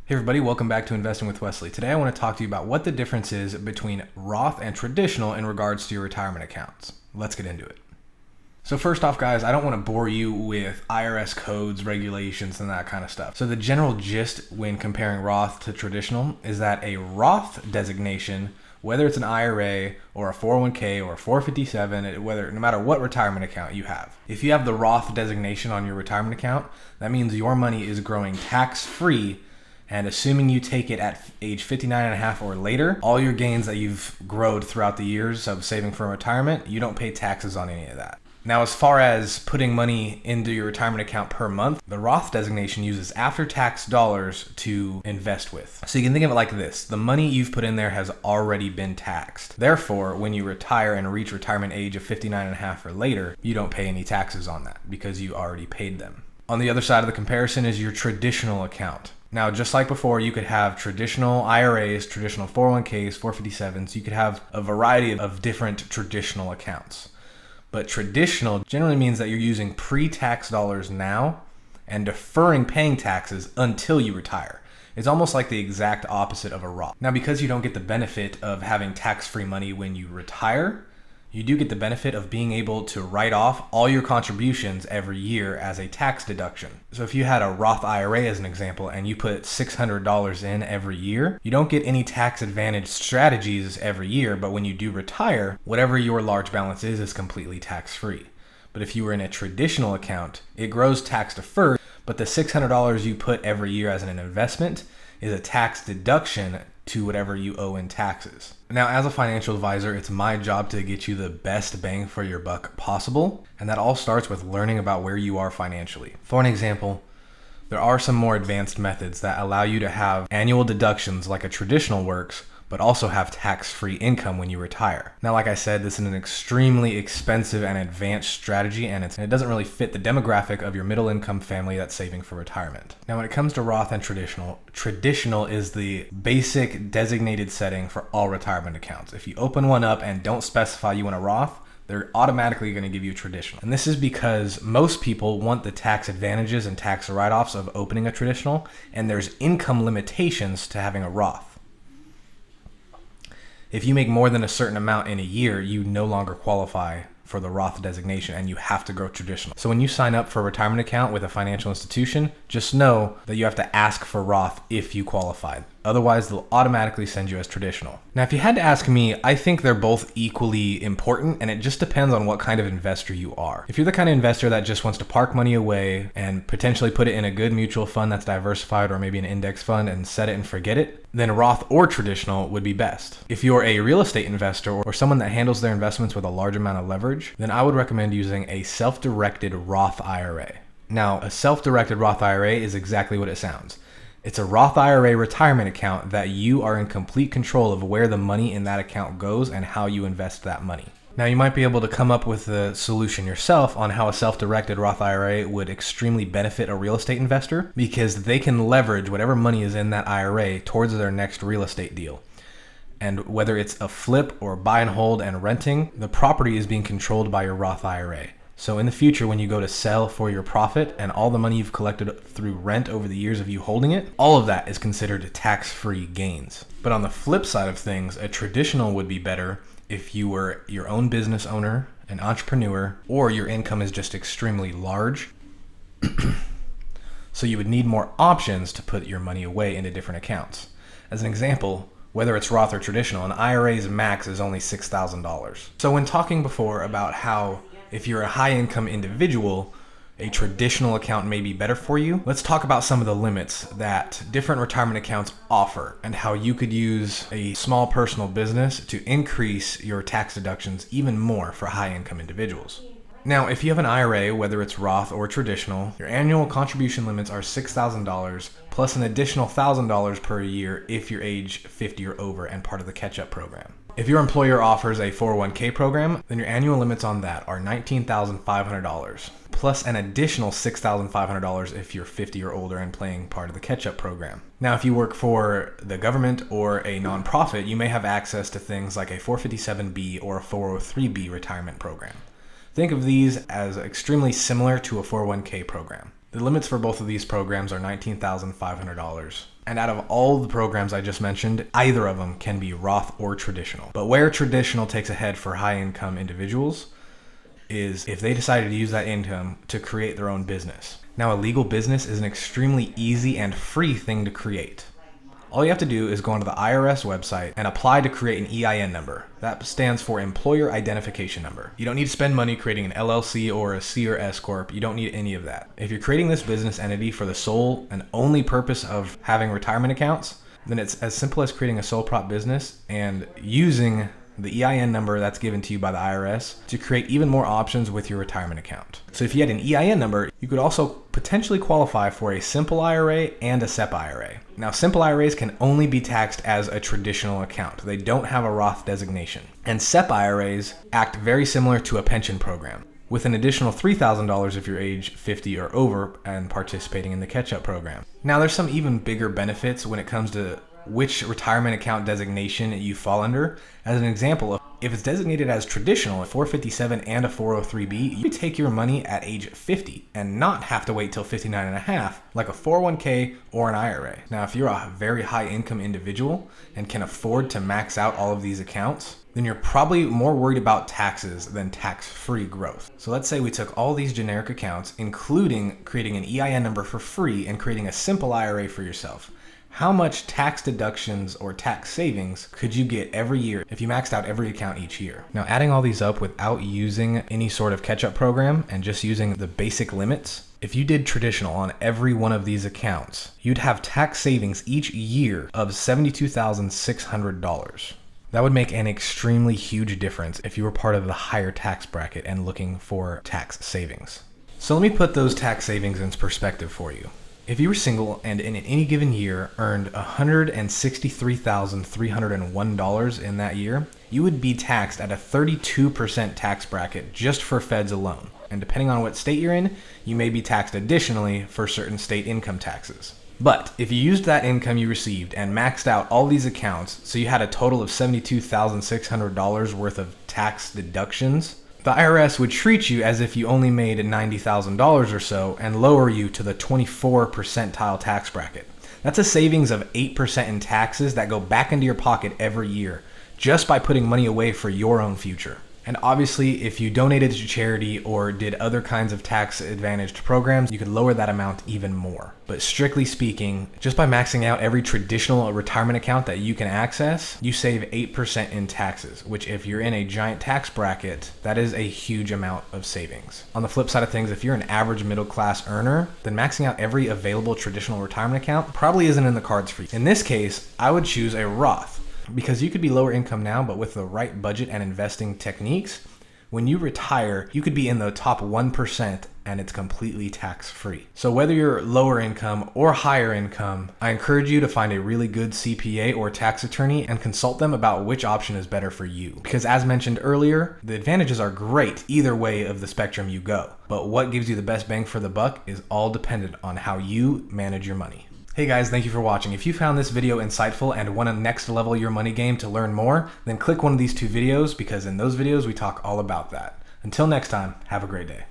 Hey everybody, welcome back to Investing with Wesley. Today I want to talk to you about what the difference is between Roth and traditional in regards to your retirement accounts. Let's get into it. So first off, guys, I don't want to bore you with IRS codes, regulations, and that kind of stuff. So the general gist when comparing Roth to traditional is that a Roth designation, whether it's an IRA or a 401k or a 457, no matter what retirement account you have, if you have the Roth designation on your retirement account, that means your money is growing tax-free. And assuming you take it at age 59 and a half or later, all your gains that you've growed throughout the years of saving for retirement, you don't pay taxes on any of that. Now, as far as putting money into your retirement account per month, the Roth designation uses after-tax dollars to invest with. So you can think of it like this. The money you've put in there has already been taxed. Therefore, when you retire and reach retirement age of 59 and a half or later, you don't pay any taxes on that because you already paid them. On the other side of the comparison is your traditional account. Now, just like before, you could have traditional IRAs, traditional 401ks, 457s. You could have a variety of different traditional accounts. But traditional generally means that you're using pre-tax dollars now and deferring paying taxes until you retire. It's almost like the exact opposite of a Roth. Now, because you don't get the benefit of having tax-free money when you retire, you do get the benefit of being able to write off all your contributions every year as a tax deduction. So if you had a Roth IRA as an example and you put $600 in every year, you don't get any tax advantage strategies every year, but when you do retire, whatever your large balance is completely tax-free. But if you were in a traditional account, it grows tax deferred, but the $600 you put every year as an investment is a tax deduction to whatever you owe in taxes. Now, as a financial advisor, it's my job to get you the best bang for your buck possible, and that all starts with learning about where you are financially. For an example, there are some more advanced methods that allow you to have annual deductions like a traditional works, but also have tax-free income when you retire. Now, like I said, this is an extremely expensive and advanced strategy, and it doesn't really fit the demographic of your middle-income family that's saving for retirement. Now, when it comes to Roth and traditional is the basic designated setting for all retirement accounts. If you open one up and don't specify you want a Roth, they're automatically going to give you traditional. And this is because most people want the tax advantages and tax write-offs of opening a traditional, and there's income limitations to having a Roth. If you make more than a certain amount in a year, you no longer qualify for the Roth designation and you have to go traditional. So when you sign up for a retirement account with a financial institution, just know that you have to ask for Roth if you qualified. Otherwise, they'll automatically send you as traditional. Now, if you had to ask me, I think they're both equally important, and it just depends on what kind of investor you are. If you're the kind of investor that just wants to park money away and potentially put it in a good mutual fund that's diversified or maybe an index fund and set it and forget it, then Roth or traditional would be best. If you're a real estate investor or someone that handles their investments with a large amount of leverage, then I would recommend using a self-directed Roth IRA. Now, a self-directed Roth IRA is exactly what it sounds. It's a Roth IRA retirement account that you are in complete control of where the money in that account goes and how you invest that money. Now, you might be able to come up with a solution yourself on how a self-directed Roth IRA would extremely benefit a real estate investor because they can leverage whatever money is in that IRA towards their next real estate deal. And whether it's a flip or buy and hold and renting, the property is being controlled by your Roth IRA. So in the future, when you go to sell for your profit and all the money you've collected through rent over the years of you holding it, all of that is considered tax-free gains. But on the flip side of things, a traditional would be better if you were your own business owner, an entrepreneur, or your income is just extremely large. So you would need more options to put your money away into different accounts. As an example, whether it's Roth or traditional, an IRA's max is only $6,000. So when talking before about how if you're a high-income individual, a traditional account may be better for you, let's talk about some of the limits that different retirement accounts offer and how you could use a small personal business to increase your tax deductions even more for high-income individuals. Now, if you have an IRA, whether it's Roth or traditional, your annual contribution limits are $6,000 plus an additional $1,000 per year if you're age 50 or over and part of the catch-up program. If your employer offers a 401k program, then your annual limits on that are $19,500, plus an additional $6,500 if you're 50 or older and playing part of the catch-up program. Now, if you work for the government or a nonprofit, you may have access to things like a 457B or a 403B retirement program. Think of these as extremely similar to a 401k program. The limits for both of these programs are $19,500 And out of all the programs I just mentioned, either of them can be Roth or traditional. But where traditional takes ahead for high income individuals is if they decided to use that income to create their own business. Now, a legal business is an extremely easy and free thing to create. All you have to do is go onto the IRS website and apply to create an EIN number. That stands for Employer Identification Number. You don't need to spend money creating an LLC or a C or S Corp. You don't need any of that. If you're creating this business entity for the sole and only purpose of having retirement accounts, then it's as simple as creating a sole prop business and using the EIN number that's given to you by the IRS to create even more options with your retirement account. So if you had an EIN number, you could also potentially qualify for a simple IRA and a SEP IRA. Now, simple IRAs can only be taxed as a traditional account. They don't have a Roth designation. And SEP IRAs act very similar to a pension program, with an additional $3,000 if you're age 50 or over and participating in the catch-up program. Now, there's some even bigger benefits when it comes to which retirement account designation you fall under. As an example, if it's designated as traditional, a 457 and a 403b, you take your money at age 50 and not have to wait till 59 and a half like a 401k or an IRA. Now, if you're a very high income individual and can afford to max out all of these accounts, then you're probably more worried about taxes than tax-free growth. So let's say we took all these generic accounts, including creating an EIN number for free and creating a simple IRA for yourself. How much tax deductions or tax savings could you get every year if you maxed out every account each year? Now, adding all these up without using any sort of catch-up program and just using the basic limits, if you did traditional on every one of these accounts, you'd have tax savings each year of $72,600. That would make an extremely huge difference if you were part of the higher tax bracket and looking for tax savings. So let me put those tax savings in perspective for you. If you were single and in any given year earned $163,301 in that year, you would be taxed at a 32% tax bracket just for feds alone. And depending on what state you're in, you may be taxed additionally for certain state income taxes. But if you used that income you received and maxed out all these accounts, so you had a total of $72,600 worth of tax deductions, the IRS would treat you as if you only made $90,000 or so and lower you to the 24 percentile tax bracket. That's a savings of 8% in taxes that go back into your pocket every year just by putting money away for your own future. And obviously, if you donated to charity or did other kinds of tax advantaged programs, you could lower that amount even more. But strictly speaking, just by maxing out every traditional retirement account that you can access, you save 8% in taxes, which if you're in a giant tax bracket, that is a huge amount of savings. On the flip side of things, if you're an average middle class earner, then maxing out every available traditional retirement account probably isn't in the cards for you. In this case, I would choose a Roth. Because you could be lower income now, but with the right budget and investing techniques, when you retire, you could be in the top 1% and it's completely tax-free. So whether you're lower income or higher income, I encourage you to find a really good CPA or tax attorney and consult them about which option is better for you. Because as mentioned earlier, the advantages are great either way of the spectrum you go. But what gives you the best bang for the buck is all dependent on how you manage your money. Hey guys, thank you for watching. If you found this video insightful and want to next level your money game to learn more, then click one of these two videos because in those videos we talk all about that. Until next time, have a great day.